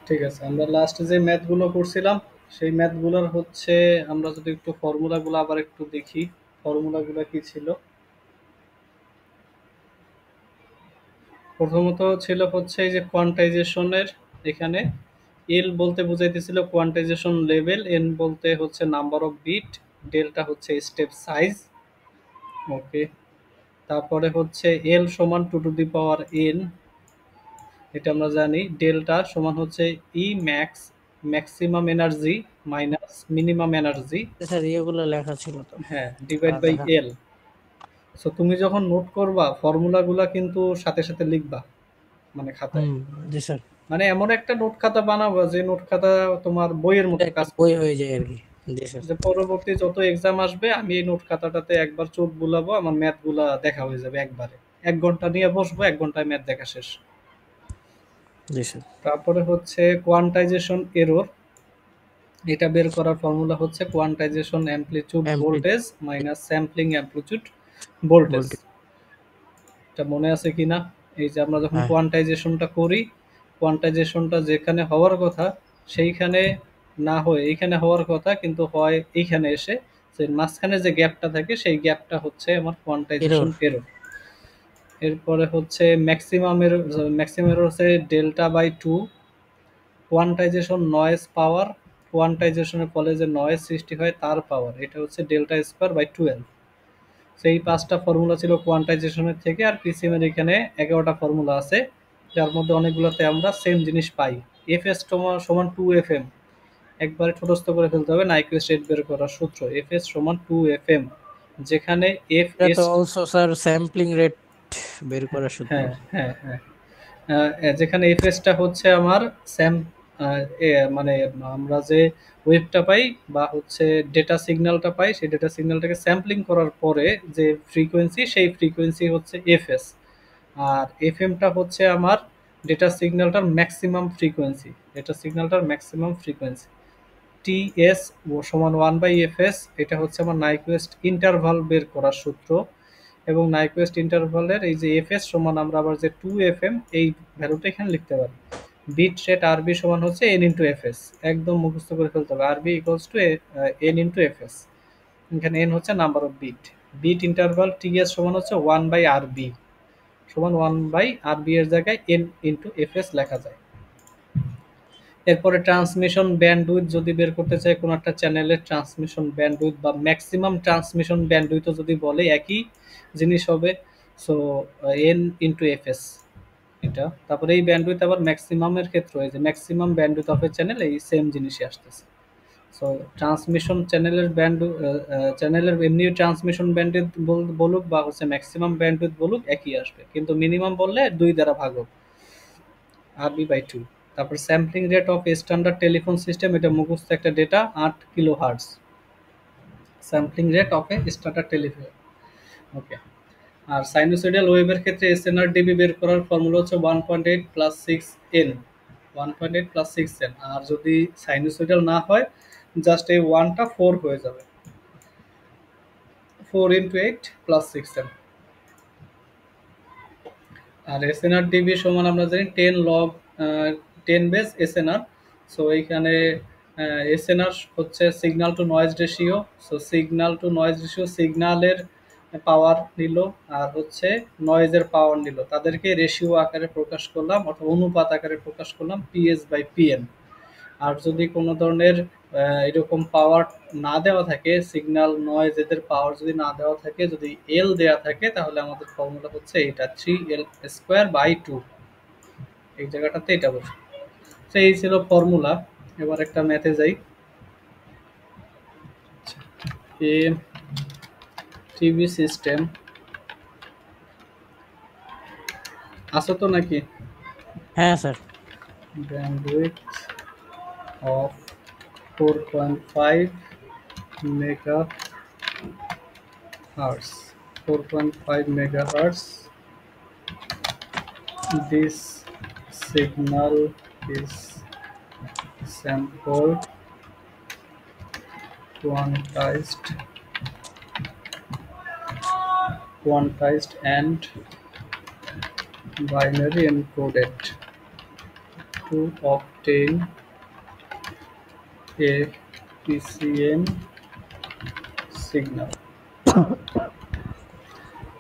ঠিক আছে, আমরা লাস্টে যে ম্যাথগুলো করছিলাম সেই ম্যাথগুলোর হচ্ছে আমরা যদি একটু ফর্মুলাগুলো আবার একটু দেখি। ফর্মুলাগুলো কি ছিল? প্রথমত ছিল হচ্ছে এই যে কোয়ান্টাইজেশনের, এখানে এল বলতে বোঝাইতেছিল কোয়ান্টাইজেশন লেভেল, এন বলতে হচ্ছে নাম্বার অফ বিট, ডেল্টা হচ্ছে স্টেপ সাইজ। ওকে, তারপরে হচ্ছে এল সমান two to the power N, এটা আমরা জানি। ডেল্টা সমান হচ্ছে E max, maximum energy minus minimum energy, sir ইয়েগুলো লেখা ছিল তো, হ্যাঁ, ডিভাইড বাই দেখা। এল। সো তুমি যখন নোট করবা ফর্মুলাগুলা কিন্তু সাথে সাথে লিখবা, মানে খাতায়। হুম। জি স্যার। মানে এমন একটা নোট খাতা বানাবো যে নোট খাতা তোমার বইয়ের এটা মতো একটা কাজ বই করবে। হয়ে যায় আর কি। জি স্যার। যে পরবর্তী যত এক্সাম আসবে আমি এই নোট খাতাটাতে একবার চোখ বুলাবো, আমার ম্যাথ গুলা দেখা হয়ে যাবে একবারে। 1 ঘন্টা নিয়ে বসবো, 1 ঘন্টায় ম্যাথ দেখা শেষ। জি স্যার। তারপরে হচ্ছে কোয়ান্টাইজেশন এরর, এটা বের করার ফর্মুলা হচ্ছে কোয়ান্টাইজেশন অ্যামপ্লিটিউড অ্যাম্পলিট voltage minus sampling amplitude voltage. Voltage. এটা মনে আছে কিনা? এই যে আমরা যখন হ্যাঁ। কোয়ান্টাইজেশনটা করি, কোয়ান্টাইজেশনটা যেখানে হওয়ার কথা সেইখানে না হয়ে এইখানে হওয়ার কথা, কিন্তু হয় এইখানে এসে, যে মাঝখানে যে গ্যাপটা থাকে সেই গ্যাপটা হচ্ছে আমার কোয়ান্টাইজেশন এরর। এরর। এরপরে হচ্ছে ম্যাক্সিমামের, ম্যাক্সিমামের হচ্ছে delta by two, quantization noise power, কোয়ান্টাইজেশনের ফলে যে নয়েজ সৃষ্টি হয় তার পাওয়ার, এটা হচ্ছে ডেল্টা স্কোয়ার বাই 12। সেই 5টা ফর্মুলা ছিল কোয়ান্টাইজেশনের থেকে, আর পিসিএম এর এখানে 11টা ফর্মুলা আছে, যার মধ্যে অনেকগুলোতে আমরা সেম জিনিস পাই। এফ এস সমান 2 FM, একবারে ঠোঁটস্থ করে ফেলতে হবে নাইকুয়েস্ট রেট বের করার সূত্র, এফ এস সমান 2 FM, যেখানে এফ এটা এস, তো অলসো স্যার স্যাম্পলিং রেট বের করার সূত্র। হ্যাঁ হ্যাঁ হ্যাঁ, যেখানে এফএসটা হচ্ছে আমার স্যাম, মানে আমরা যে ওয়েভটা পাই বা হচ্ছে ডেটা সিগন্যালটা পাই, সেই ডেটা সিগন্যালটাকে স্যাম্পলিং করার পরে যে ফ্রিকোয়েন্সি, সেই ফ্রিকোয়েন্সি হচ্ছে এফএস। আর এফএমটা হচ্ছে আমার ডেটা সিগন্যালটার ম্যাক্সিমাম ফ্রিকোয়েন্সি, ডেটা সিগন্যালটার ম্যাক্সিমাম ফ্রিকোয়েন্সি। টিএস সমান 1/FS, এটা হচ্ছে আমার নাইকুয়েস্ট ইন্টারভাল বের করার সূত্র। এবং নাইকুয়েস্ট ইন্টারভালের এই যে এফএস সমান আমরা আবার যে 2 FM, এই ভ্যালুটা এখানে লিখতে পারি। বিট রেট আরবি সমান হচ্ছে এন ইন্টু এফএস, একদম মুখস্থ করে ফেলতে হবে, R B equals to N into F S. এখানে এন হচ্ছে number of bit. Bit interval T S সমান হচ্ছে 1/RB, সমান 1/RB এর জায়গায় এন ইন্টু এফএস লেখা যায়। এরপরে ট্রান্সমিশন ব্যান্ডউইথ যদি বের করতে চাই কোনো একটা চ্যানেলের ট্রান্সমিশন ব্যান্ডউইথ বা ম্যাক্সিমাম ট্রান্সমিশন ব্যান্ডউইথও যদি বলে একই জিনিস হবে। সো এন ইন্টু এফএস এটা। তারপরে এই ব্যান্ডউইথ আবার ম্যাক্সিমামের ক্ষেত্রে হয় যে maximum bandwidth of A channel, এই সেম জিনিসই আসতেছে। সো ট্রান্সমিশন চ্যানেলের চ্যানেলের এমনি ট্রান্সমিশন ব্যান্ডউইথ বলুক বা হচ্ছে ম্যাক্সিমাম ব্যান্ডউইথ বলুক একই আসবে, কিন্তু মিনিমাম বললে 2 দ্বারা ভাগ হবে, RB/2। তারপর sampling rate of standard telephone system, এটা মুখস্থ একটা data, 8 kilohertz sampling rate of a standard telephone. Okay. আর সাইনোসয়েডাল ওয়েভের ক্ষেত্রে এসএনআর ডিবি বের করার ফর্মুলা হচ্ছে 1.8 প্লাস 6 এন, 1.8 প্লাস 6 এন। আর যদি সাইনোসয়েডাল না হয়, জাস্ট এই ওয়ানটা 4 হয়ে যাবে, 4 × 8 প্লাস 6 এন। আর এসএনআর ডিবি সমান আমরা জানি 10 লগ 10 বেস এসএনআর। সো এইখানে এসএনআর হচ্ছে signal to noise ratio. So signal to noise ratio, সিগন্যালের পাওয়ার নিল আর হচ্ছে নয়েজের পাওয়ার নিল, তাদেরকে রেশিও আকারে প্রকাশ করলাম অথবা অনুপাত আকারে প্রকাশ করলাম, PS/PM। আর যদি কোনো ধরনের এরকম পাওয়ার না দেওয়া থাকে, সিগন্যাল নয়েজ এদের পাওয়ার যদি না দেওয়া থাকে, যদি এল দেওয়া থাকে, তাহলে আমাদের ফর্মুলা হচ্ছে এটা 3L² বাই 2, এই জায়গাটাতে এটা বসে। তো এই ছিল ফর্মুলা। এবার একটা ম্যাথে যাই। এ টিভি সিস্টেম আছে তো নাকি? হ্যাঁ sir. Bandwidth of 4.5 megahertz, 4.5 megahertz. This signal is sampled, quantized, and binary encoded. to obtain a PCM signal.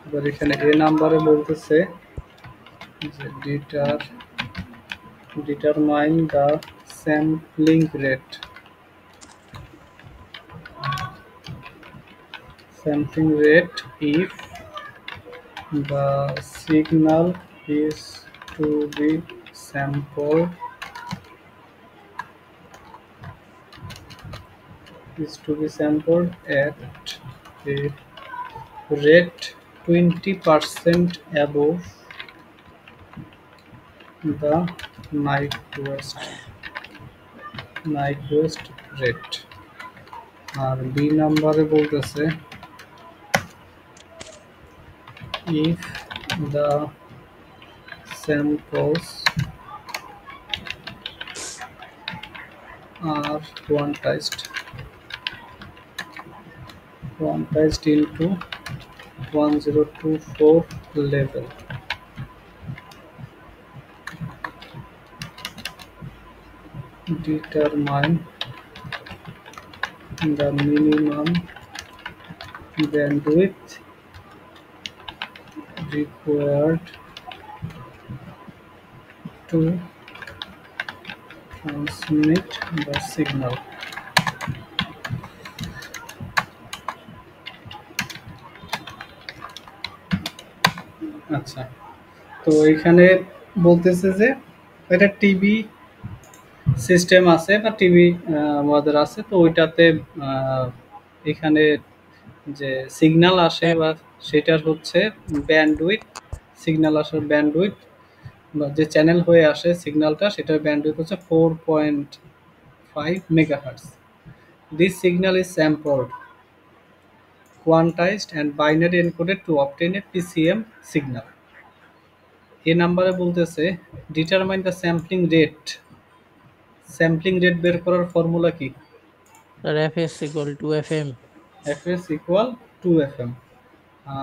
এবার এখানে এ নাম্বারে বলতেছে যে determine the sampling rate if the signal is to be sampled at a rate 20% above the Nyquist rate. R B নাম্বারে বলতেছে if the samples are quantized into 1024 level, determine the minimum bandwidth required to transmit the signal. আচ্ছা, তো এখানে বলতেছে যে এটা TV system আছে বা টিভি আমাদের আছে, তো ওইটাতে এখানে যে সিগন্যাল আসে বা সেটার হচ্ছে ব্যান্ডউইথ, সিগন্যাল আসার ব্যান্ডউইথ বা যে চ্যানেল হয়ে আসে সিগন্যালটা, সেটার ব্যান্ডউইথ হচ্ছে 4.5 megahertz. This signal is sampled, quantized and binary encoded to obtain a PCM signal. এ নাম্বারে বলতেছে determine the sampling rate. Sampling rate বের করার ফর্মুলা কি? Sir fs equal to fm, fs equal to fm।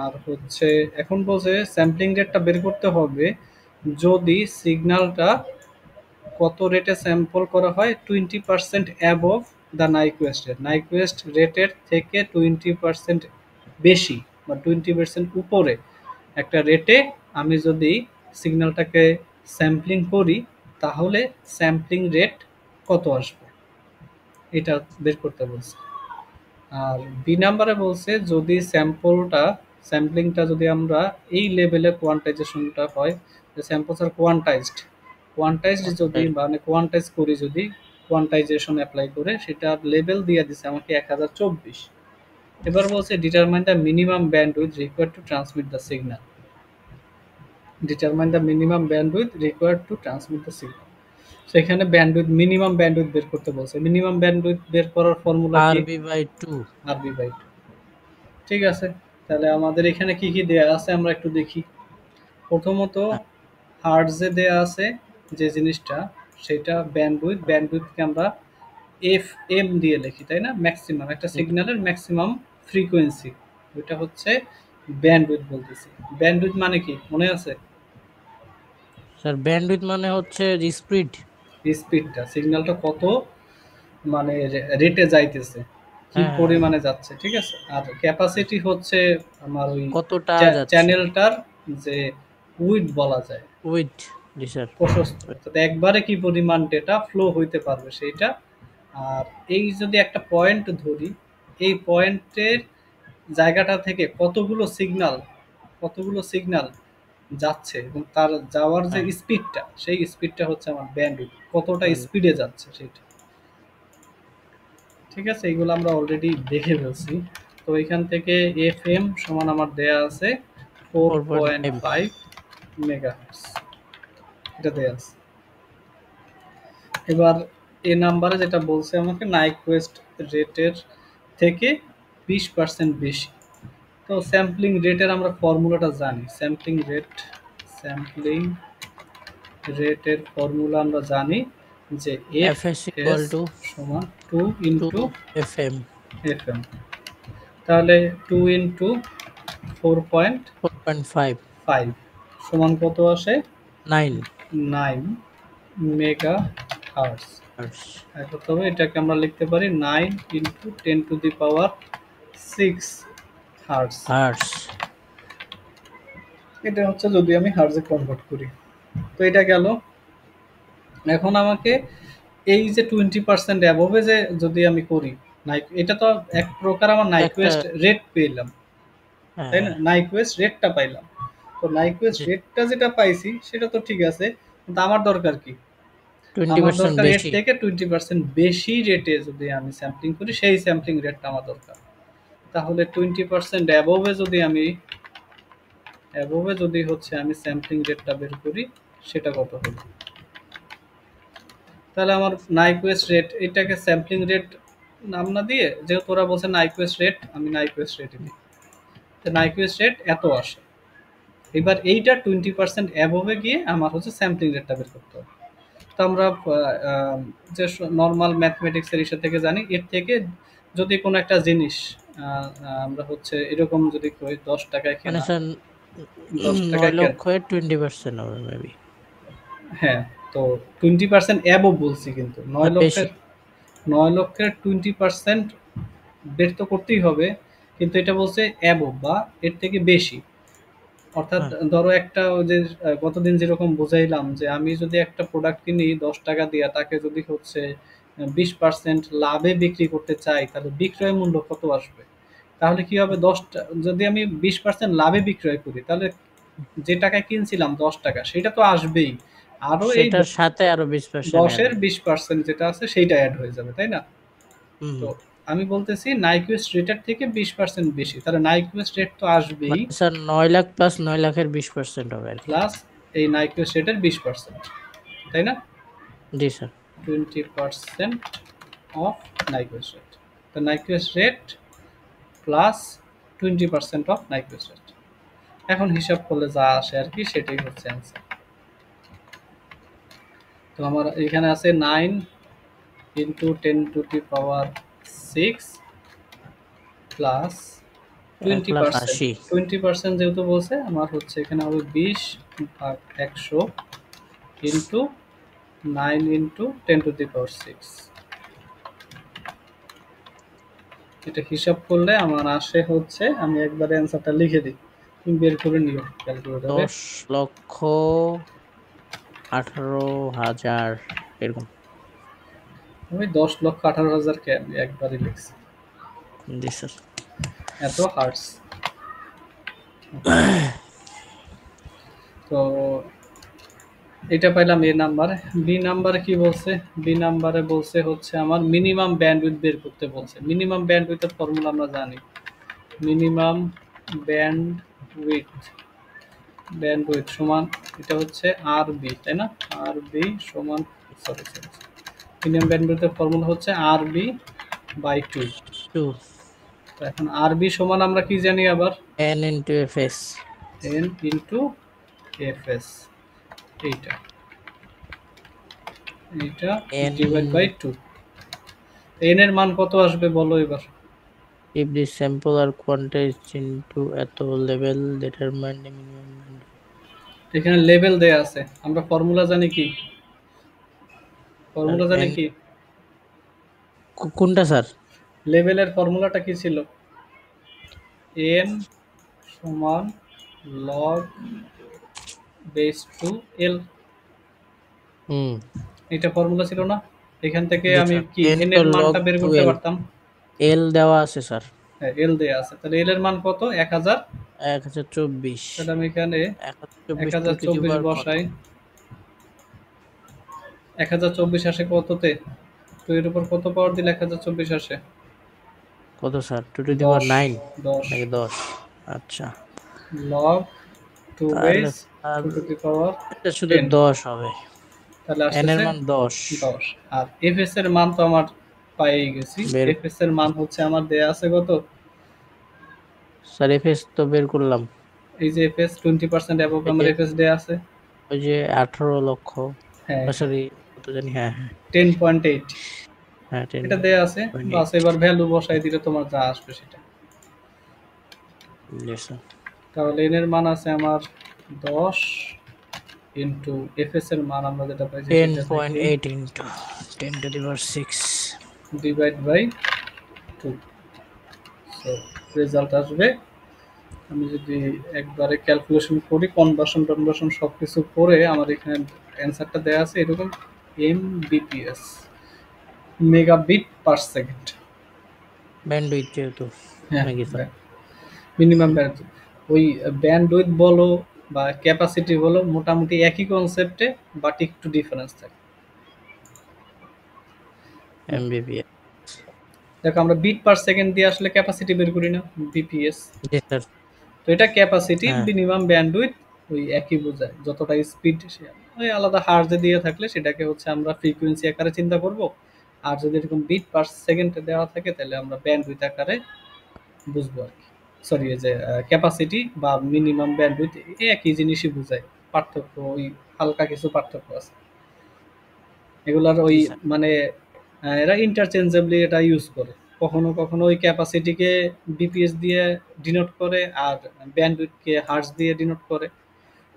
আর হচ্ছে এখন বলছে স্যাম্পলিং রেটটা বের করতে হবে যদি সিগন্যালটা কত রেটে স্যাম্পল করা হয়, 20% অ্যাবভ দ্য নাইকুয়েস্ট রেট, নাইকুয়েস্ট রেটের থেকে 20% বেশি বা 20% উপরে একটা রেটে আমি যদি সিগন্যালটাকে স্যাম্পলিং করি তাহলে স্যাম্পলিং রেট কত আসবে এটা বের করতে বলছে। আর বি নাম্বারে বলছে যদি স্যাম্পলিংটা যদি আমরা এই লেভেলে কোয়ান্টাইজেশনটা হয়, যে স্যাম্পলস আর কোয়ান্টাইজড যদি মানে কোয়ান্টাইজ করি, যদি কোয়ান্টাইজেশন অ্যাপ্লাই করে সেটার লেভেল দিয়ে দিছে আমাকে 1024। এবার বলছে determine the minimum bandwidth required to transmit the signal, determine the minimum bandwidth required to transmit the signal. সেখানে ব্যান্ডউইথ, মিনিমাম ব্যান্ডউইথ বের করতে বলছে। মিনিমাম ব্যান্ডউইথ বের করার ফর্মুলা কি? RB/2। RB/2। ঠিক আছে, তাহলে আমাদের এখানে কি কি দেয়া আছে আমরা একটু দেখি। প্রথমত হার্টজে দেয়া আছে যে জিনিসটা, সেটা ব্যান্ডউইথকে আমরা FM দিয়ে লিখি, তাই না? ম্যাক্সিমাম, একটা সিগন্যালের ম্যাক্সিমাম ফ্রিকোয়েন্সি, ওইটা হচ্ছে ব্যান্ডউইথ বলতেছি। ব্যান্ডউইথ মানে কি মনে আছে? স্যার ব্যান্ডউইথ মানে হচ্ছে স্পিডটা, সিগন্যালটা কত মানে রেটে যাইতেছে, কি পরিমাণে যাচ্ছে, ঠিক আছে। আর ক্যাপাসিটি হচ্ছে আমার ওই কতটা চ্যানেলটার যে উইথ বলা যায়, উইথ, জি স্যার, প্রশস্ত, একবারে কি পরিমাণ ডেটা ফ্লো হইতে পারবে সেইটা। আর এই যদি একটা পয়েন্ট ধরি, এই পয়েন্টের জায়গাটা থেকে কতগুলো সিগন্যাল যাচ্ছে এবং তার যাওয়ার যে স্পিডটা, সেই স্পিডটা হচ্ছে আমার ব্যান্ডউইথ, কতটা স্পিডে যাচ্ছে সেটা। ঠিক আছে, এইগুলো আমরা অলরেডি দেখে ফেলছি। তো এখান থেকে FM সমান আমার দেয়া আছে 4.5 মেগাহার্টজ, এটা দেয়া আছে। এবার এ নাম্বারে যেটা বলছে আমাকে নাইকুয়েস্ট রেটের থেকে 20% বেশি। তো স্যাম্পলিং রেটের আমরা ফর্মুলাটা জানি, স্যাম্পলিং রেটের ফর্মুলা আমরা জানি যে fs equal to সমান 2 into fm। তাহলে 2 into 4.5 সমান কত আসে? 9। Mega hertz. হার্স এখন তবে এটাকে আমরা লিখতে পারি 9 × 10⁶ হার্টস। হার্স এটা হচ্ছে যদি আমি হার্টজে কনভার্ট করি। তো এটা গেল। এখন আমাকে এই যে 20% অ্যাবভে যে যদি আমি করি, এটা তো এক প্রকার আমার একটা নাইকুয়েস্ট রেট পেলাম, হ্যাঁ তাই না? হ্যাঁ নাইকুয়েস্ট রেটটা পাইলাম। তো নাইকুয়েস্ট জি রেটটা যেটা পাইছি সেটা তো ঠিক আছে, কিন্তু আমার দরকার কি? টোয়েন্টি আমার পার্সেন্ট দরকার এর বেশি। থেকে 20% বেশি রেটে যদি আমি স্যাম্পলিং করি, সেই স্যাম্পলিং রেটটা আমার দরকার। তাহলে 20% অ্যাবভে যদি হচ্ছে আমি স্যাম্পলিং রেটটা বের করি, সেটা কত হলো? তাহলে আমার নাইকুয়েস্ট রেট, এটাকে স্যাম্পলিং রেট নাম না দিয়ে, যেহেতু ওরা বলছে নাইকুয়েস্ট রেট, আমি নাইকুয়েস্ট রেটই দিই। তো নাইকুয়েস্ট রেট এত আসে। এবার এইটা 20% অ্যাবভে গিয়ে আমার হচ্ছে স্যাম্পলিং রেটটা বের করতে হবে। তো আমরা যে নর্মাল ম্যাথমেটিক্সের ইসে থেকে জানি, এর থেকে যদি কোনো একটা জিনিস আমরা হচ্ছে এরকম যদি কই 10 টাকায় মানে কেনা, স্যার 10 টাকায় 9 লক্ষ এর 20% হবে মেবি, হ্যাঁ। তো 20% অ্যাবভ বলছি, কিন্তু না নয় বেশি। লক্ষের 9 লক্ষের 20% বের তো করতেই হবে, কিন্তু এটা বলছে অ্যাবভ বা এর থেকে বেশি। অর্থাৎ হ্যাঁ ধরো একটা ওই যে গতদিন যেরকম বুঝাইলাম যে আমি যদি একটা প্রোডাক্ট কিনি 10 টাকা দিয়া, তাকে যদি হচ্ছে 20% লাভে বিক্রি করতে চাই, তাহলে বিক্রয় মূল্য কত আসবে? তাহলে কি হবে? 10টা যদি আমি 20% লাভে বিক্রয় করি, তাহলে যে টাকায় কিনছিলাম 10 টাকা, সেটা তো আসবেই। আরো এই সেটার সাথে আরো 20% অ্যাড 10-এর হবে। 20% যেটা আছে সেইটা অ্যাড হয়ে যাবে, তাই না? হুম তো হুম। আমি বলতেছি নাইকুয়েস্ট রেটের থেকে 20% বেশি, তাহলে নাইকুয়েস্ট রেট তো আসবেই, মানে স্যার 9 লাখ প্লাস 9 লাখের 20% হবে আর কি। প্লাস এই নাইকুয়েস্ট রেটের 20%, তাই না? জি স্যার। 20% of Nyquist rate. তো Nyquist rate plus 20% of Nyquist rate. এখন হিসাব করলে যা আসে আর কি, সেটাই হচ্ছে অ্যান্সার। তো আমার এখানে আছে 9 × 10⁶ প্লাস এক টোয়েন্টি লাখ পার্সেন্ট আশি 20% যেহেতু বলছে, আমার হচ্ছে এখানে হবে 20/100 ইন্টু 9 × 10⁶। এটা হিসাব করলে আমার আসে হচ্ছে, আমি একবারে অ্যান্সারটা লিখে দিই, তুমি বের করে নিও ক্যালকুলেটরে। 10,18,000 এরকম। আমি 10,18,000-কে আমি একবারে লিখছি, জি স্যার। এত হার্টস। তো এটা পাইলাম এ নাম্বার। বি নাম্বারে কি বলছে? বি নাম্বারে বলছে হচ্ছে আমার মিনিমাম ব্যান্ডউইথ বের করতে বলছে। মিনিমাম ব্যান্ডউইথের ফর্মুলা আমরা জানি। মিনিমাম ব্যান্ডউইথ ব্যান্ডউইথ সমান, এটা হচ্ছে আর বি, তাই না? আর বি সমান, সরি সরি, মিনিমাম ব্যান্ডউইথের ফর্মুলা হচ্ছে R B by two. Two তো এখন আর বি সমান আমরা কি জানি আবার? N into F S. N into F S. এইটা এইটা N divide by two. N এর মান কত আসবে বলো এবার? if the sample are quantized into এত level determine the minimum এখানে লেভেল দেয়া আছে, আমরা ফর্মুলা জানি কি? আর ফর্মুলা জানি এন কি? কোনটা স্যার? লেভেলের ফর্মুলাটা কি ছিল? এন সমান লগ বেস টু এল। হুম এটা ফর্মুলা ছিল না? এখান থেকে জি আমি স্যার। কি এন এন তো এর লগ মানটা বের করতে 12, পারতাম। এল দেওয়া আছে স্যার হ্যাঁ, এল দেয়া আছে, তাহলে এল এর মান কত? 1000। 1024। তাহলে আমি এখানে 1024 টু টু দি 1024 পাওয়ার কত? বসাই। 1024 আসে কততে? তো এর উপর কত পাওয়ার দিলে 1024 আসে? কত স্যার? টু টু দি পাওয়ার 10। 9 10 নাকি 10? আচ্ছা লগ 2 তাহলে বেস স্যার 2 টু দি পাওয়ার এটা শুধু 10, 10 হবে। তাহলে এন এর আসতেছে মান 10 10। আর এফএস এর মান তো আমার পাইয়ে গেছি। বের। এফএস এর মান হচ্ছে আমার দেয়া আছে কত? স্যার এফএস তো বের করলাম। এই যে এফএস 20% অ্যাবভ ওই আমার যে এফএস দেয়া আছে। ওই যে 18 লক্ষ, হ্যাঁ, এটা সরি কত জানি, হ্যাঁ হ্যাঁ 10.8 হ্যাঁ এটা দেয়া আছে। বাস 10.8। এবার ভ্যালু বসাই দিলে তোমার যা আসবে সেটা। জি স্যার। তাহলে এন এর মান আছে আমার 10 ইন্টু এফএস এর মান আমরা যেটা পাইছি সেটা থেকে 10.8 into 10 to the power 6. Divide by 2। So result আসবে, আমি যদি একবারে ক্যালকুলেশন করি কনভার্সন টনভার্সন সব কিছু করে আমার এখানে অ্যান্সারটা দেওয়া আছে এরকম, Mbps, megabit per second. Bandwidth যেহেতু হ্যাঁ, নাকি স্যার? মিনিমাম ব্যান্ড, ওই ব্যান্ডউইথ বলো বা ক্যাপাসিটি বলো মোটামুটি একই কনসেপ্টে, বাট একটু ডিফারেন্স থাকে। Mbps. দেখো আমরা বিট পার সেকেন্ড দিয়ে আসলে ক্যাপাসিটি বের করি না, বিপিএস। জি স্যার। তো এটা ক্যাপাসিটি, হ্যাঁ মিনিমাম ব্যান্ডউইথ ওই একই বোঝায়, যতটা স্পিড ওই আলাদা হার্জে দিয়ে থাকলে সেটাকে হচ্ছে আমরা ফ্রিকোয়েন্সি আকারে চিন্তা করব, আর যদি এরকম বিট পার সেকেন্ডে দেওয়া থাকে তাহলে আমরা ব্যান্ডউইথ আকারে বুঝবো আর কি। সরি, এই যে ক্যাপাসিটি বা মিনিমাম ব্যান্ডউইথ একই জিনিসই বোঝায়, পার্থক্য ওই হালকা কিছু পার্থক্য আছে এগুলার ওই জি স্যার। মানে এরা ইন্টারচেঞ্জেবলি এটা ইউজ করে, কখনো কখনো ওই ক্যাপাসিটিকে বিপিএস দিয়ে ডিনোট করে আর ব্যান্ডউইথকে হার্জ দিয়ে ডিনোট করে,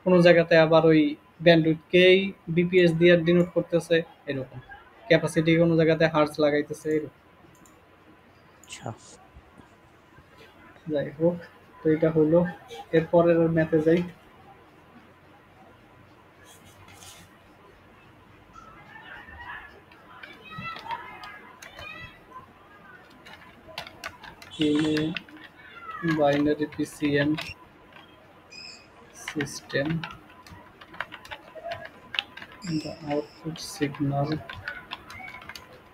কোনো জায়গাতে আবার ওই ব্যান্ডউইথকেই বিপিএস দিয়ে ডিনোট করতেছে এরকম, ক্যাপাসিটি কোনো জায়গাতে হার্জ লাগাইতেছে এরকম। আচ্ছা যাই হোক, তো এটা হলো, এরপরের ম্যাথে যাই। in a binary PCM system, the output signal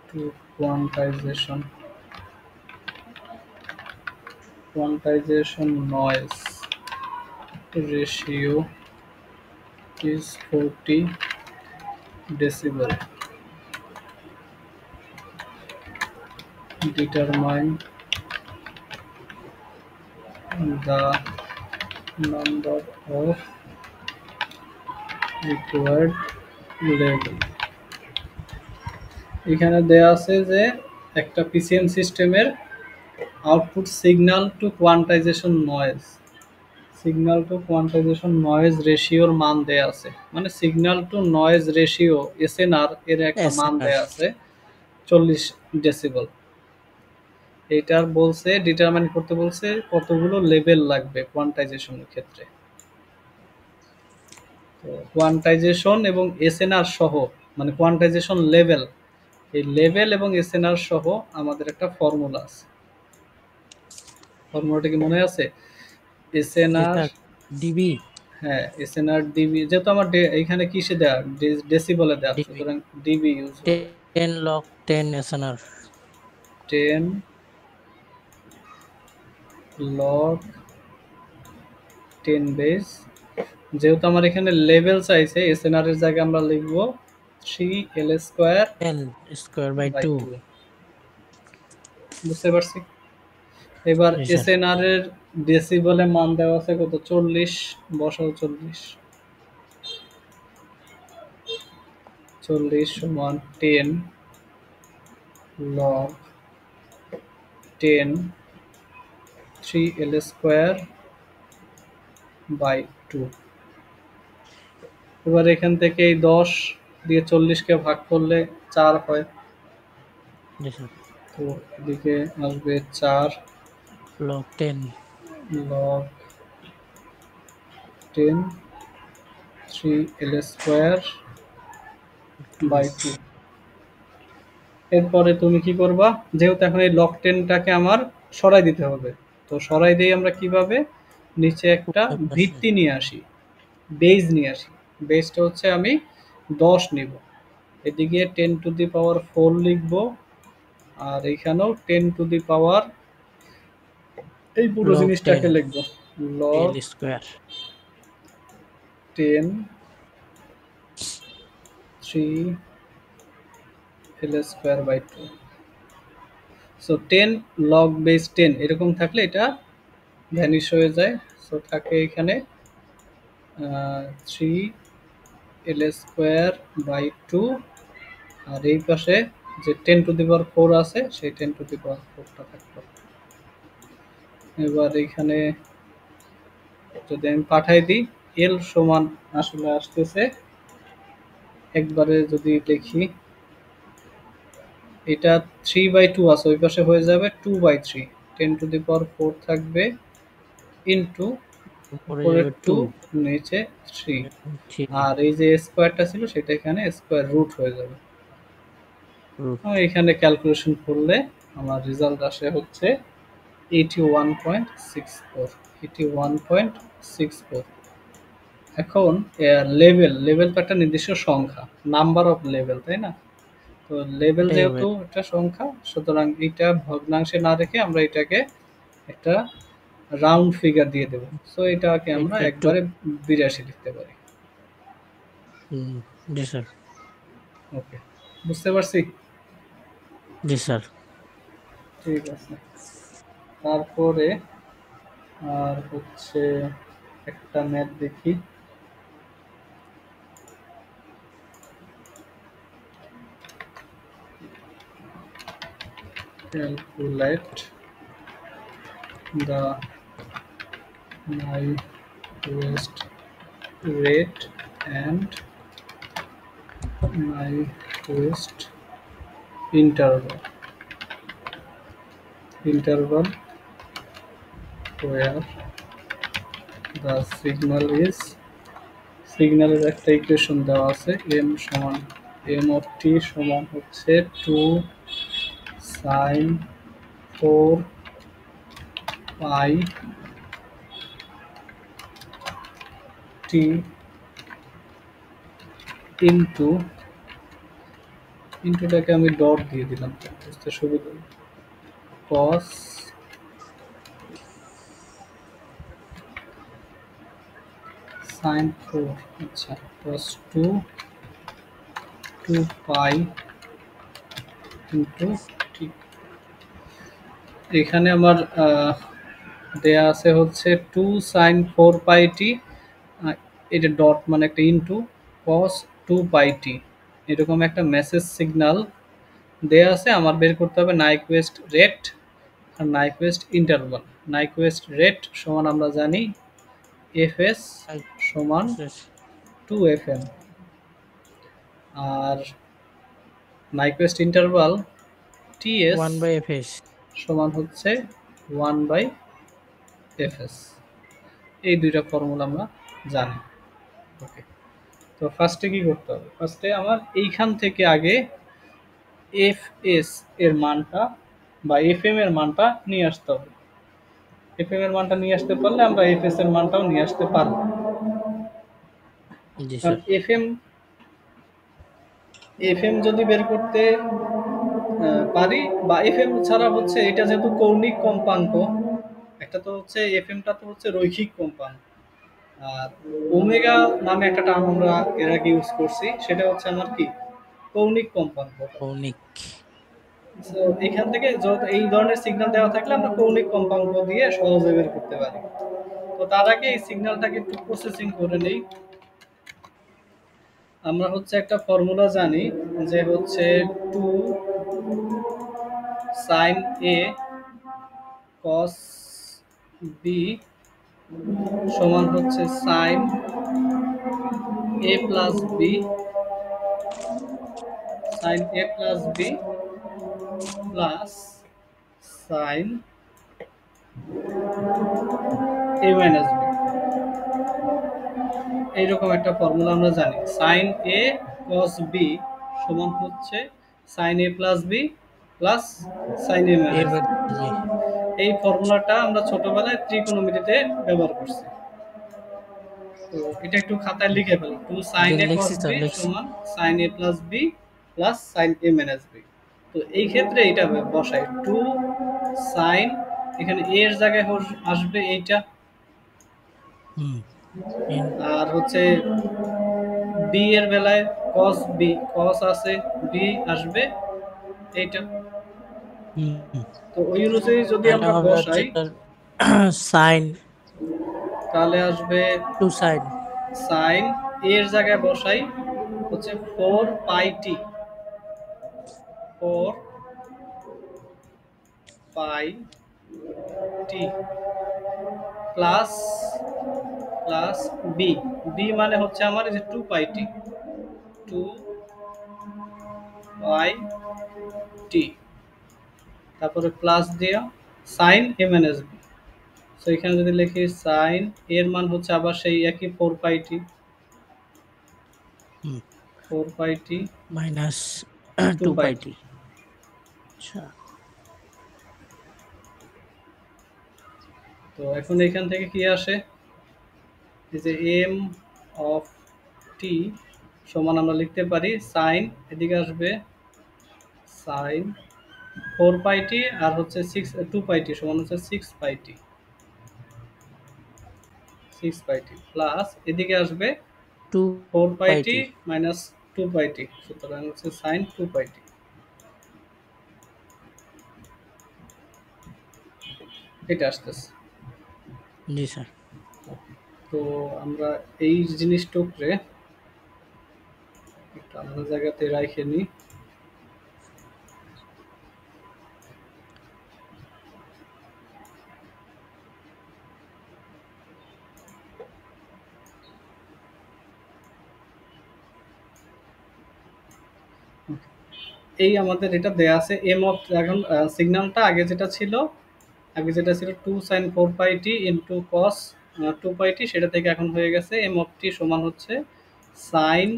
to quantization noise ratio is 40 decibel. Determine the number of required level। এখানে দেয়া আছে যে একটা পিসিএম সিস্টেমের output signal to quantization noise রেশিওর মান দেয়া আছে, মানে signal to noise ratio SNR এর একটা মান এসএনআর। দেয়া আছে 40 ডেসিবল। এইটার বলছে ডিটারমাইন করতে, বলছে কতগুলো লেভেল লাগবে কোয়ান্টাইজেশনের ক্ষেত্রে। তো কোয়ান্টাইজেশন এবং এসএনআর সহ, মানে কোয়ান্টাইজেশন লেভেল, এই লেভেল এবং এসএনআর সহ আমাদের একটা ফর্মুলা আছে। ফর্মুলাটা কি মনে আছে? জি এসএনআর, স্যার। ডিবি। হ্যাঁ এসএনআর ডিবি, যেহেতু আমার এইখানে কিসে দেয়া, ডেসিবলে দেয়া, ডিবি সুতরাং ডিবি ইউজ হবে। 10 log 10 এসএনআর। 10 লগ 10 বেস, যেহেতু আমার এখানে লেভেল চাইছে এসএনআর এর জায়গায় আমরা লিখব 3L² এল স্কোয়ার বাই বাই 2। 2। বুঝতে পারছি। এবার জি স্যার। এসএনআর এর ডেসিবলে মান দেওয়া আছে কত, 40, বসাও 40, 40 সমান 10 লগ 10 3L² বাই 2। এবার এখান থেকে এই 10 দিয়ে 40কে ভাগ করলে 4 হয়, জি স্যার। তো এদিকে আসবে 4 log 10 লগ 10 3L² 2। বাই 2। এরপরে তুমি কি করবা, যেহেতু এখন এই লগ 10টাকে আমার সরাই দিতে হবে, তো সরাই দিয়ে আমরা কিভাবে নিচে একটা উভয় পাশে ভিত্তি নিয়ে আসি, বেজ নিয়ে আসি। বেজটা হচ্ছে আমি 10 নিব, এদিকে 10⁴ লিখব, আর এখানেও 10⁻, এই পুরো log 10 জিনিসটাকে লিখব লগ এল স্কোয়ার 10 3L² বাই 2। সো 10 লগ বেস 10 এরকম থাকলে এটা ভ্যানিশ হয়ে যায়, সো থাকে এখানে 3L² বাই 2, আর এই পাশে যে 10⁴ আছে সেই 10⁴টা থাকলো। এবার এখানে যদি আমি পাঠাই দিই, এল সমান আসলে আসতেছে একবারে যদি দেখি, এটা 3/2 আছে, ওই পাশে হয়ে যাবে 2/3, 10⁴ থাকবে ইন্টু উপরে উপরে যাবে 2, 2, নিচে 3, 3 আর এই যে স্কোয়ারটা ছিল সেটা এখানে স্কোয়ার রুট হয়ে যাবে। রুট। এখানে ক্যালকুলেশন করলে আমার রেজাল্ট আসে হচ্ছে 81.64, 81.64। এখন লেভেল তো একটা নির্দিষ্ট সংখ্যা, নাম্বার অফ লেভেল, তাই না? তো লেভেল এটাই হবে। যেহেতু একটা সংখ্যা, সুতরাং এটা ভগ্নাংশে না রেখে আমরা এটাকে একটা রাউন্ড ফিগার দিয়ে দেবো। সো এটাকে আমরা এটা একটু। একবারে 82 লিখতে পারি। হুম, জি স্যার। ওকে, বুঝতে পারছি। জি স্যার। ঠিক আছে, তারপরে আর হচ্ছে একটা ম্যাথ দেখি। Calculate the Nyquist rate and Nyquist interval where the সিগন্যালের একটা ইকুয়েশন দেওয়া আছে, এম অফ টি সমান হচ্ছে 2 sin 4 pi ইন্টু, ইন্টুটাকে আমি ডট দিয়ে দিলাম বুঝতে সুবিধা, কস সাইন 4, আচ্ছা, কস 2 পাই ইন্টু টি। এখানে আমার দেয়া আছে হচ্ছে 2 sin 4 pi t, এটা ডট মানে একটা ইন্টু কস 2 পাই টি, এরকম একটা মেসেজ সিগন্যাল দেয়া আছে। আমার বের করতে হবে নাইকুয়েস্ট রেট আর নাইকুয়েস্ট ইন্টারভাল। নাইকুয়েস্ট রেট সমান আমরা জানি এফএস সমান 2 FM, আর নাইকুয়েস্ট ইন্টারভাল টিএস 1/fs। সমান হচ্ছে 1/fs। এই দুইটা ফর্মুলা আমরা জানি। ওকে, তো ফার্স্টে কি করতে হবে, ফার্স্টে আমার এইখান থেকে আগে এফ এস এর মানটা বা এফ এম এর মানটা নিয়ে আসতে হবে। এফ এম এর মানটা নিয়ে আসতে পারলে আমরা এফ এস এর মানটাও নিয়ে আসতে পারবো। জি কারণ স্যার। এফ এম যদি বের করতে পারি, বা এফ এম ছাড়া হচ্ছে এটা যেহেতু কৌণিক কম্পাঙ্ক, একটা তো হচ্ছে এফ এমটা তো হচ্ছে রৈখিক কম্পাঙ্ক, আর ওমেগা নামে একটা টার্ম আমরা এর আগে ইউজ করছি, সেটা হচ্ছে আমার কি কৌণিক কম্পাঙ্ক। কৌণিক। তো এখান থেকে এই ধরনের সিগন্যাল দেওয়া থাকলে আমরা কৌণিক কম্পাঙ্ক দিয়ে সহজে বের করতে পারি। তো তার আগে এই সিগন্যালটাকে একটু প্রসেসিং করে নেই। আমরা হচ্ছে একটা ফর্মুলা জানি যে হচ্ছে 2 sin A cos B সমান হচ্ছে sin A plus B plus sin A minus B, এইরকম একটা ফর্মুলা আমরা জানি। সাইন এ কস বি সমান হচ্ছে সাইন এ প্লাস বি প্লাস সাইন এ মাইনাস বি। এবার জি। এই ফর্মুলাটা আমরা ছোটবেলায় ত্রিকোণমিতিতে ব্যবহার করছি। তো এটা একটু খাতায় লিখে ফেলো, 2 sin A লিখছি cos B স্যার, লিখছি। সমান sin A plus B plus sin A minus B। তো এই ক্ষেত্রে এটা বসাই 2 sin, এখানে a এর জায়গায় আসবে এইটা, হুম। ইন। আর হচ্ছে বি এর বেলায় cos b, cos আছে, বি আসবে এইটা। হুম। তো ওই অনুযায়ী যদি তাহলে আমরা হবে হচ্ছে বসাই সাইন তাহলে আসবে 2 সাইন। সাইন এর জায়গায় বসাই হচ্ছে 4 পাই টি, 4 পাই টি প্লাস প্লাস বি, বি মানে হচ্ছে আমার এই যে টু পাই টি, টু পাই টি, তারপরে প্লাস দিয়ে sine M N S B. তো এখানে যদি লিখি সাইন এর মান হচ্ছে আবার সেই একই ফোর পাই টি, ফোর পাই টি মাইনাস টু টু পাই পাই টি। টি। আচ্ছা, তো এখন এখান থেকে কি আসে, এই যে এম অফ টি সমান আমরা লিখতে পারি সাইন, এদিকে আসবে সাইন ফোর পাই টি আর হচ্ছে সিক্স টু পাই টি সমান হচ্ছে সিক্স পাই টি, সিক্স পাই টি প্লাস এদিকে আসবে টু ফোর পাই পাই টি টি। মাইনাস টু পাই টি, সুতরাং হচ্ছে সাইন টু পাই টি। এটা আসতেছে। জি স্যার। তো আমরা এই জিনিসটুকরে একটা আলাদা জায়গাতে রাখে নিই। এই আমাদের এটা দেয়া আছে এম অফ, এখন সিগন্যালটা আগে যেটা ছিল টু সাইন ফোর পাই টি ইন্টু কস টু পাই টি, সেটা থেকে এখন হয়ে গেছে এম অফ টি সমান হচ্ছে সাইন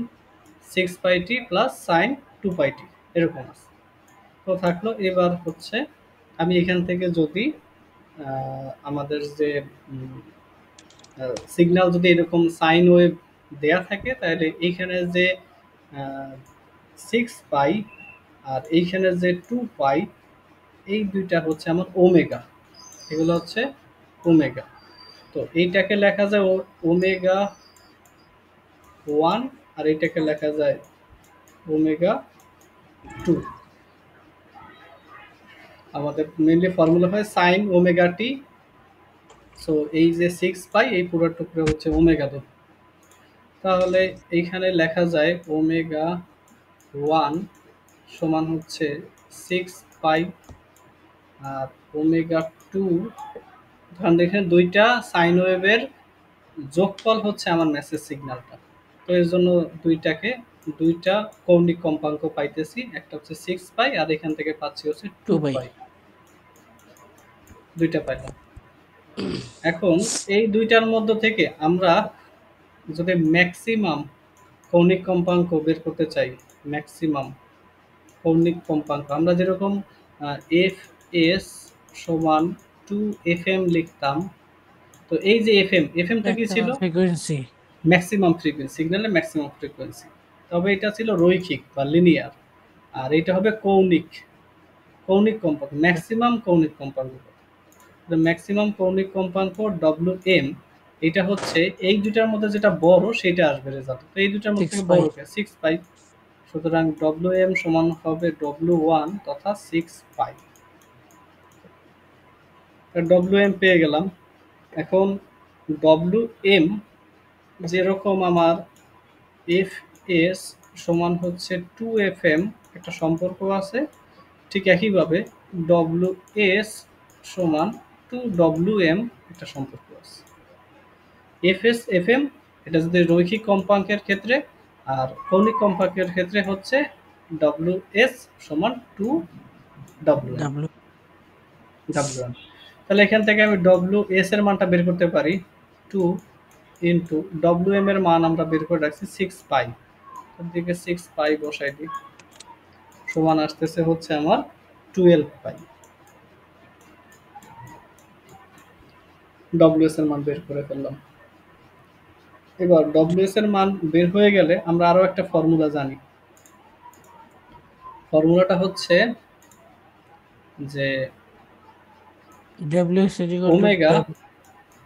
সিক্স পাই টি প্লাস সাইন টু পাই টি, এরকম আছে। তো থাকলো এবার হচ্ছে আমি এখান থেকে যদি আমাদের যে সিগন্যাল যদি এরকম সাইন ওয়েভ দেয়া থাকে, তাহলে এইখানে যে সিক্স পাই আর এইখানে যে টু পাই, এই দুইটা হচ্ছে আমার ওমেগা, এগুলো হচ্ছে ওমেগা। তো এইটাকে লেখা যায় ওমেগা ওয়ান, আর এইটাকে লেখা যায় ওমেগা টু। আমাদের মেনলি ফর্মুলা হয় সাইন ওমেগা টি। সো এই যে সিক্স পাই এই পুরো টুকরো হচ্ছে ওমেগা ধরুন। তাহলে এইখানে লেখা যায় ওমেগা ওয়ান সমান হচ্ছে সিক্স পাই, আর ওমেগা টু, কারণ এখানে দুইটা সাইন ওয়েভের যোগফল হচ্ছে আমার মেসেজ সিগন্যালটা। তো এর জন্য দুইটা কৌণিক কম্পাঙ্ক পাইতেছি, একটা হচ্ছে সিক্স পাই আর এখান থেকে পাচ্ছি হচ্ছে টু টু পাই। পাই, দুইটা পাইলাম। এখন এই দুইটার মধ্য থেকে আমরা যদি ম্যাক্সিমাম কৌণিক কম্পাঙ্ক বের করতে চাই, ম্যাক্সিমাম কৌণিক কম্পাঙ্ক আমরা যেরকম এফ এস সমান টু এফ এম লিখতাম। তো এই যে এফ এম, এফ এমটা কি ছিল? Maximum frequency. ম্যাক্সিমাম ফ্রিকোয়েন্সি, সিগন্যালের ম্যাক্সিমাম ফ্রিকোয়েন্সি। তবে এটা ছিল রৈখিক বা লিনিয়ার, আর এটা হবে কৌণিক, কৌণিক কম্পাঙ্ক, ম্যাক্সিমাম কৌণিক কম্পাঙ্ক। ম্যাক্সিমাম কৌণিক কম্পাঙ্ক ডব্লিউ এম, এটা হচ্ছে এই দুটার মধ্যে যেটা বড় সেটা আসবে রেজাল্ট। তো এই দুটার মধ্যে সিক্স থেকে পাই। বড়কে সিক্স পাই, সুতরাং ডব্লিউ এম সমান হবে ডব্লিউ ওয়ান তথা সিক্স পাই। ডব্লিউ এম পেয়ে গেলাম। এখন ডব্লিউ এম যেরকম আমার এফ এস সমান হচ্ছে টু এফ এম একটা সম্পর্ক আছে, ঠিক একইভাবে ডব্লিউ এস সমান টু ডব্লিউ এম একটা সম্পর্ক আছে। এফ এস এফ এম এটা যদি রৈখিক কম্পাঙ্কের ক্ষেত্রে, আর কৌণিক কম্পাঙ্কের ক্ষেত্রে হচ্ছে ডব্লিউ এস সমান to W M, W. W M. তাহলে এখান থেকে আমি ডব্লিউ এস এর মানটা বের করতে পারি, টু ইন্টু ডব্লিউ এম এর মান আমরা বের করে রাখছি সিক্স পাই, দিকে সিক্স পাই বসাই দিই, সমান আসতেছে হচ্ছে আমার টুয়েলভ পাই। ডব্লিউএস এর মান বের করে ফেললাম। এবার ডব্লিউএস এর মান বের হয়ে গেলে আমরা আরো একটা ফর্মুলা জানি। ফর্মুলাটা হচ্ছে যে W is equal to omega,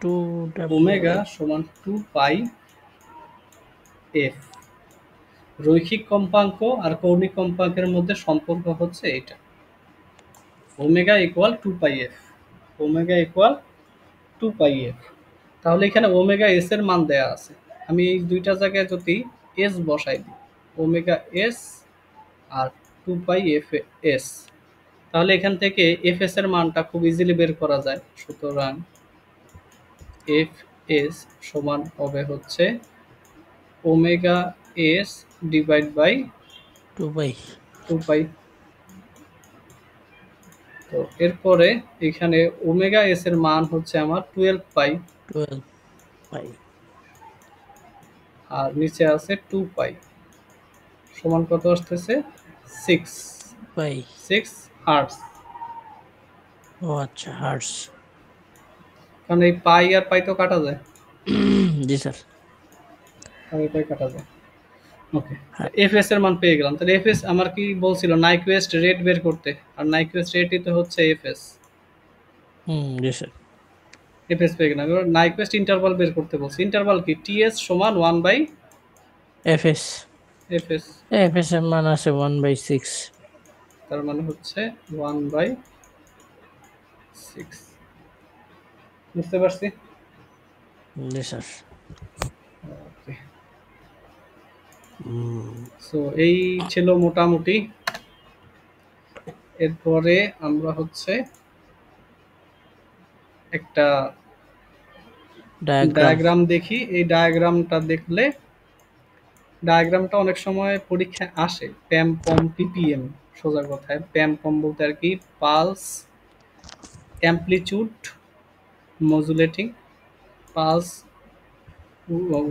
to W omega M. সমান টু পাই এফ। রৈখিক কম্পাঙ্ক আর কৌণিক কম্পাঙ্কের মধ্যে সম্পর্ক হচ্ছে এটা, omega equal two pi F, omega equal two pi F. তাহলে এখানে ওমেগা এস এর মান দেয়া আছে, আমি এই দুইটা জায়গায় যদি এস বসাই দিই, ওমেগা এস আর টু পাই এফ এস, তাহলে এখান থেকে এফ এস এর মানটা খুব ইজিলি বের করা যায়। সুতরাং এফ এস সমান হবে হচ্ছে ওমেগা এস ডিভাইড বাই 2 পাই। 2 পাই। তো এরপরে এখানে ওমেগা এস এর মান হচ্ছে আমার 12 পাই, 12 পাই আর নিচে আছে 2 পাই, সমান কত আসতেছে? 6, পাই। 6 হার্টজ। ও আচ্ছা, হার্স। কারণ এই পাই আর পাই তো কাটা যায়, জি স্যার। পাই পাই কাটা যায়। ওকে, হ্যাঁ। এফএস এর মান পেয়ে গেলাম। তাহলে এফএস আমার কি বলছিল, নাইকুয়েস্ট রেট বের করতে, আর নাইকুয়েস্ট রেটই তো হচ্ছে এফএস। জি স্যার। এফএস পেয়ে গেলাম। এবার নাইকুয়েস্ট ইন্টারভাল বের করতে বলছি। ইন্টারভাল কি? টিএস সমান 1 বাই এফএস। এফএস। এফএস এর মান আছে 1/6। তার মানে হচ্ছে 1/6। বুঝতে পারছি। জি স্যার। ওকে, হুম। সো এই ছিল মোটামুটি। এরপরে আমরা হচ্ছে একটা ডায়াগ্রাম। ডায়াগ্রাম দেখি। এই ডায়াগ্রামটা অনেক সময় পরীক্ষায় আসে, প্যাম পম পিপিএম। সোজা কথায় প্যাম পম বলতে আর কি, পালস অ্যামপ্লিচিউড মজুলেটিং, পালস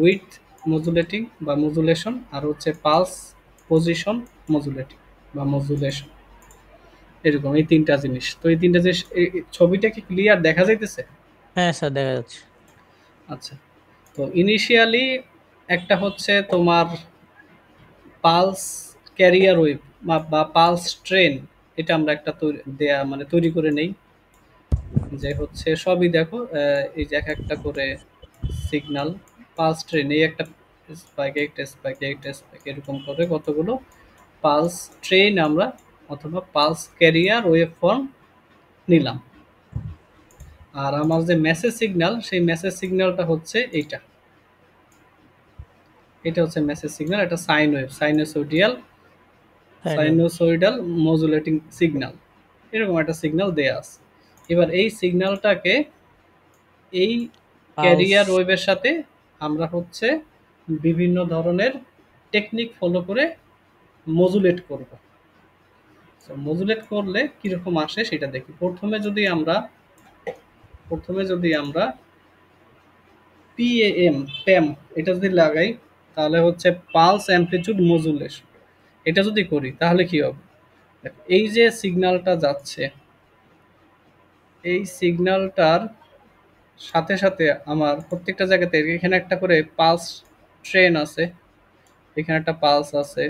উইথ মজুলেটিং বা মজুলেশন, আর হচ্ছে পালস পজিশন মজুলেটিং বা মজুলেশন। এরকম এই তিনটা জিনিস। তো এই তিনটা জিনিস, ছবিটা কি ক্লিয়ার দেখা যাইতেছে? হ্যাঁ স্যার, দেখা যাচ্ছে। আচ্ছা, তো ইনিশিয়ালি একটা হচ্ছে তোমার পালস ক্যারিয়ার ওয়েভ বা পালস ট্রেন, এটা আমরা একটা তৈরি করে নেই। যে হচ্ছে সবই দেখো, এই যে এক একটা করে সিগন্যাল, পালস ট্রেন, এই একটা স্পাইক, একটা স্পাইক, একটা স্পাইক, এরকম করে কতগুলো পালস ট্রেন আমরা, অথবা পালস ক্যারিয়ার ওয়েভ ফর্ম নিলাম। আর আমার যে মেসেজ সিগন্যাল, সেই মেসেজ সিগন্যালটা হচ্ছে এইটা। এটা হচ্ছে মেসেজ সিগন্যাল, এটা সাইন ওয়েভ, তাই নয়? সাইনোসয়েডাল মডুলেটিং সিগন্যাল, এরকম একটা সিগন্যাল দেয়া আছে। এবার এই সিগন্যালটাকে এই পালস। ক্যারিয়ার ওয়েভের সাথে আমরা হচ্ছে বিভিন্ন ধরনের টেকনিক ফলো করে মজুলেট করব। মজুলেট করলে কিরকম আসে সেটা দেখি। প্রথমে যদি আমরা পিএএম, প্যাম, এটা যদি লাগাই, তাহলে হচ্ছে পালস অ্যামপ্লিটিউড মজুলেশন। এটা যদি করি তাহলে কি হবে? দেখো, এই যে সিগন্যালটা যাচ্ছে, এই সিগন্যালটার সাথে সাথে আমার প্রত্যেকটা জায়গাতে এখানে একটা করে পালস ট্রেন আছে, এখানে একটা পালস আছে,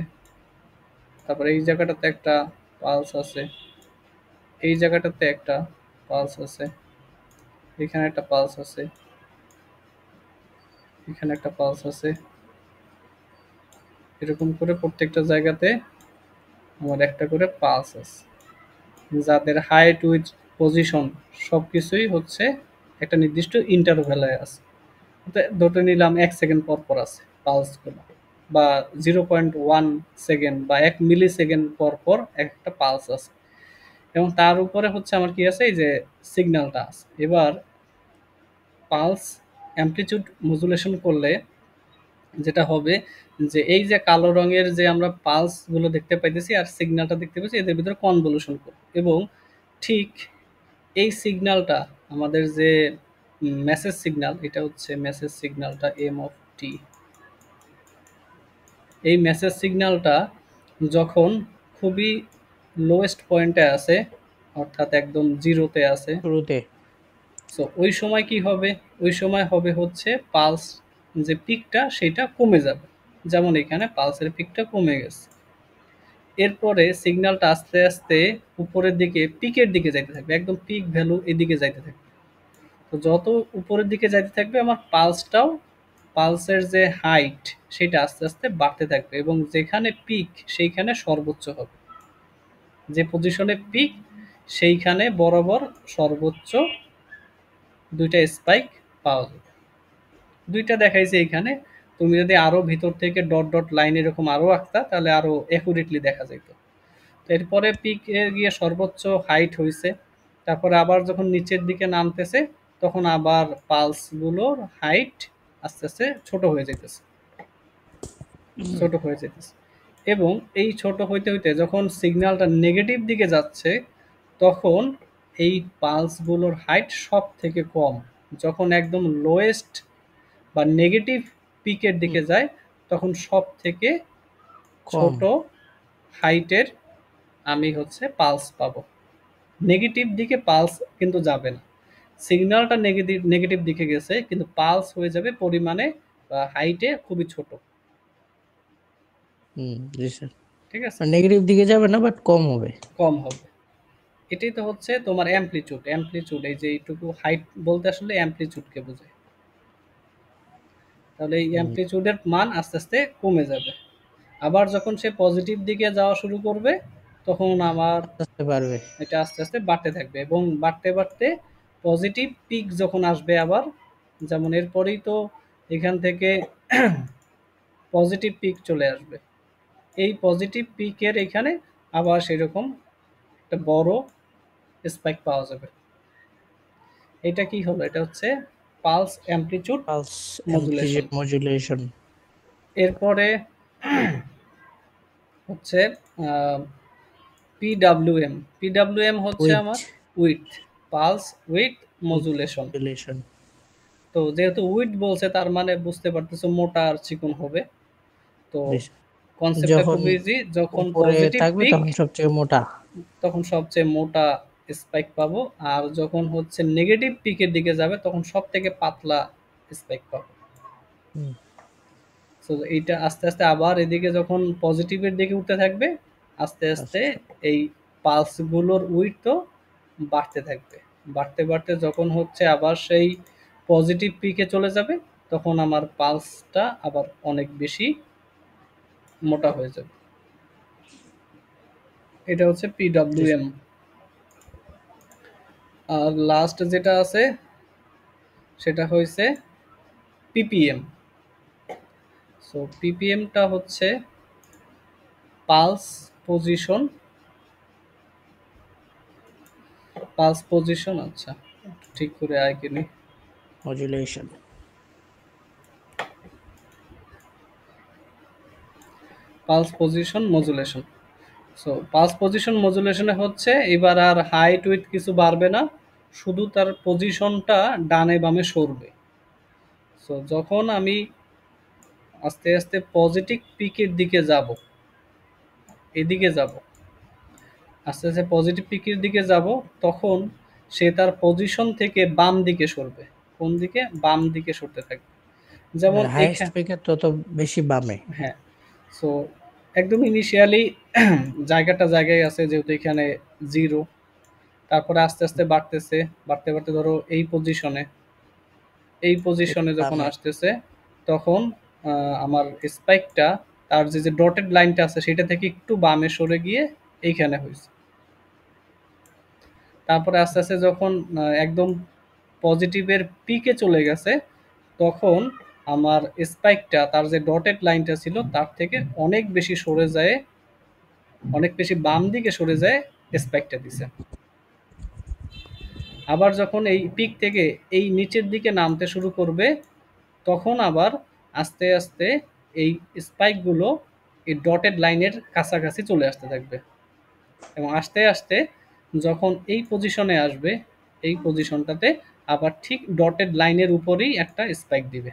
তারপরে এই জায়গাটাতে একটা পালস আছে, এই জায়গাটাতে একটা পালস আছে, এখানে একটা পালস আছে, এখানে একটা পালস আছে। এরকম করে প্রত্যেকটা জায়গাতে আমার একটা করে পালস আছে, যাদের হাইট উইথ পজিশন সবকিছুই হচ্ছে একটা নির্দিষ্ট ইন্টারভ্যালে আছে। ধরে নিলাম 1 সেকেন্ড পর পর আছে পালসগুলো, বা 0.1 সেকেন্ড বা 1 মিলি সেকেন্ড পর পর একটা পালস আছে। এবং তার উপরে হচ্ছে আমার কি আছে, এই যে সিগন্যালটা আছে। এবার পালস অ্যামপ্লিটিউড মডুলেশন করলে যেটা হবে, যে এই যে কালো রঙের যে আমরা পালস গুলো দেখতে পাইতেছি আর সিগন্যালটা দেখতে পাচ্ছি, এদের ভিতরে কনভলিউশন করবে। এবং ঠিক এই সিগন্যালটা, আমাদের যে মেসেজ সিগন্যাল, এটা হচ্ছে মেসেজ সিগন্যালটা M(t). এই মেসেজ সিগন্যালটা যখন খুবই লোয়েস্ট পয়েন্টে আছে, অর্থাৎ একদম জিরোতে আছে, শুরুতে। সো ওই সময় কি হবে? ওই সময় হবে হচ্ছে পালস যে পিকটা সেটা কমে যাবে। যেমন এখানে পালসের পিকটা কমে গেছে। এরপরে সিগন্যালটা আস্তে আস্তে উপরের দিকে, পিকের দিকে যাইতে থাকবে, একদম পিক ভ্যালু এদিকে যাইতে থাকবে। তো যত উপরের দিকে যাইতে থাকবে আমার পালসটাও, পালসের যে হাইট সেটা আস্তে আস্তে বাড়তে থাকবে, এবং যেখানে পিক সেইখানে সর্বোচ্চ হবে। যে পজিশনে পিক সেইখানে বরাবর সর্বোচ্চ দুইটা স্পাইক পাওয়া যাবে। দুইটা দেখাইছে এইখানে। তুমি যদি আরো ভিতর থেকে ডট ডট লাইন এরকম আরো আঁকতা, তাহলে আরো অ্যাকুরেটলি দেখা যেত। তো এরপরে পিক এ গিয়ে সর্বোচ্চ হাইট হয়েছে, তারপরে আবার যখন নিচের দিকে নামতেছে, তখন আবার পালসগুলোর হাইট আস্তে আস্তে ছোট হয়ে যাইতেছে, ছোট হয়ে যেতেছে। এবং এই ছোট হইতে হইতে যখন সিগন্যালটা নেগেটিভ দিকে যাচ্ছে, তখন এই পালসগুলোর হাইট সব থেকে কম। যখন একদম লোয়েস্ট বা নেগেটিভ পিকের দিকে যায়, তখন সব থেকে কম। ছোট হাইটের আমি হচ্ছে পালস পাবো। নেগেটিভ দিকে পালস কিন্তু যাবে না। সিগন্যালটা নেগেটিভ নেগেটিভ দিকে গেছে, কিন্তু পালস হয়ে যাবে পরিমাণে বা হাইটে খুবই ছোট। জি স্যার। ঠিক আছে? নেগেটিভ দিকে যাবে না, বাট কম হবে। কম হবে। এটাই তো হচ্ছে তোমার অ্যামপ্লিচিউড। অ্যামপ্লিচিউড এই যে এইটুকু হাইট বলতে আসলে অ্যামপ্লিচিউডকে বোঝায়। তাহলে এই অ্যামপ্লিচিউডের মান আস্তে আস্তে কমে যাবে। আবার যখন সে পজিটিভ দিকে যাওয়া শুরু করবে, তখন আমার আস্তে আস্তে পারবে। এটা আস্তে আস্তে বাড়তে থাকবে এবং বাড়তে বাড়তে পজিটিভ পিক যখন আসবে আবার, যেমন এরপরেই তো এখান থেকে পজিটিভ পিক চলে আসবে। এই পজিটিভ পিকের এখানে আবার সেরকম একটা বড় স্পাইক পাওয়া যাবে। এটা কি হলো? এটা হচ্ছে pulse amplitude pulse modulation. Amplitude modulation. এরপরে হচ্ছে পিডাব্লিউএম। পিডাব্লিউএম হচ্ছে উইথ আমার with, pulse with modulation. Modulation. তো যেহেতু উইথ বলছে, তার মানে বুঝতে পারতেছো মোটা আর চিকন হবে। তো কনসেপ্টটা যখন খুব ইজি। যখন উপরে পজিটিভ থাকবে পিক, তখন সবচেয়ে মোটা। তখন সবচেয়ে মোটা স্পাইক পাবো। আর যখন হচ্ছে নেগেটিভ পিকের দিকে যাবে, তখন সব থেকে পাতলা স্পাইক পাবো। হুম, সো এইটা আস্তে আস্তে আবার এদিকে যখন পজিটিভের দিকে উঠতে থাকবে, আস্তে আস্তে আচ্ছা। এই পালসগুলোর উইডথও বাড়তে থাকবে। বাড়তে বাড়তে যখন হচ্ছে আবার সেই পজিটিভ পিকে চলে যাবে, তখন আমার পালসটা আবার অনেক বেশি মোটা হয়ে যাবে। এটা হচ্ছে পিডব্লিউএম। আর লাস্ট যেটা আছে সেটা হয়েছে পিপিএম। সো পিপিএমটা হচ্ছে পালস পজিশন, পালস পজিশন। আচ্ছা, একটু ঠিক করে আইকিনি। Modulation. Pulse position modulation. So pulse position মডুলেশনে হচ্ছে এবার আর হাইট উইথ কিছু বাড়বে না, শুধু তার পজিশনটা ডানে বামে সরবে। সো যখন আমি আস্তে আস্তে পজিটিভ পিকের দিকে যাব, এদিকে যাব, আস্তে আস্তে পজিটিভ পিকের দিকে যাব, তখন সে তার পজিশন থেকে বাম দিকে সরবে। কোন দিকে? বাম দিকে সরতে থাকবে। যেমন হাইয়েস্ট এইখানে, পিকের তত বেশি বামে। হ্যাঁ। সো একদম ইনিশিয়ালি জায়গাটা জায়গায় আছে, যেহেতু এখানে জিরো। তারপরে আস্তে আস্তে বাড়তেছে, বাড়তে বাড়তে ধরো এই পজিশনে, এই পজিশনে যখন বামে। আসতেছে, তখন আমার স্পাইকটা, তার যে যে ডটেড লাইনটা আছে সেটা থেকে একটু বামে সরে গিয়ে এইখানে হয়েছে। তারপরে আস্তে আস্তে যখন একদম পজিটিভের পিকে চলে গেছে, তখন আমার স্পাইকটা, তার যে ডটেড লাইনটা ছিল তার থেকে অনেক বেশি সরে যায়, অনেক বেশি বাম দিকে সরে যায় স্পাইকটা দিছে। আবার যখন এই পিক থেকে এই নিচের দিকে নামতে শুরু করবে, তখন আবার আস্তে আস্তে এই স্পাইকগুলো এই ডটেড লাইনের কাছাকাছি চলে আসতে থাকবে এবং আস্তে আস্তে যখন এই পজিশনে আসবে, এই পজিশনটাতে আবার ঠিক ডটেড লাইনের উপরেই একটা স্পাইক দিবে,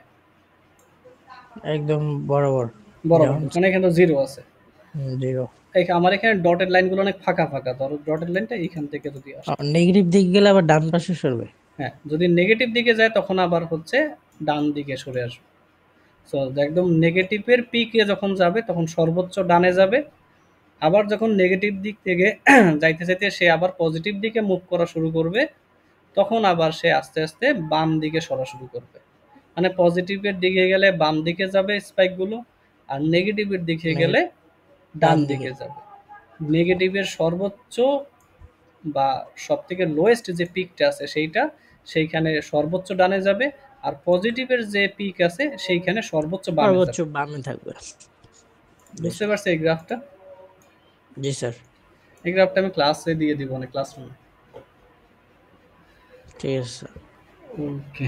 একদম বরাবর। বরাবর। যেমন মানে এখানে জিরো আছে। জিরো। আমার এখানে ডটেড লাইনগুলো অনেক ফাঁকা ফাঁকা, ধরো ডটেড লাইনটা এইখান থেকে যদি আসে। নেগেটিভ দিক গেলে আবার ডান পাশে সরবে। হ্যাঁ, যদি নেগেটিভ দিকে যায় তখন আবার হচ্ছে ডান দিকে সরে আসবে। সো একদম নেগেটিভের পিকে যখন যাবে তখন সর্বোচ্চ ডানে যাবে। আবার যখন নেগেটিভ দিক থেকে যাইতে যাইতে সে আবার পজিটিভ দিকে মুভ করা শুরু করবে, তখন আবার সে আস্তে আস্তে বাম দিকে সরা শুরু করবে। মানে পজিটিভের দিকে গেলে বাম দিকে যাবে স্পাইকগুলো, আর নেগেটিভের দিকে গেলে ডান ডান দিকে। দিকে যাবে। নেগেটিভের সর্বোচ্চ বা সব থেকে লোয়েস্ট যে পিকটা আছে সেইটা, সেইখানে সর্বোচ্চ ডানে যাবে। আর পজিটিভের যে পিক আছে সেইখানে সর্বোচ্চ বামে সর্বোচ্চ যাবে। বামে থাকবে। জি বুঝতে স্যার। পারছি এই গ্রাফটা? জি স্যার। এই গ্রাফটা আমি ক্লাসে দিয়ে দিব, অনেক ক্লাসরুমে। ঠিক আছে স্যার। ওকে।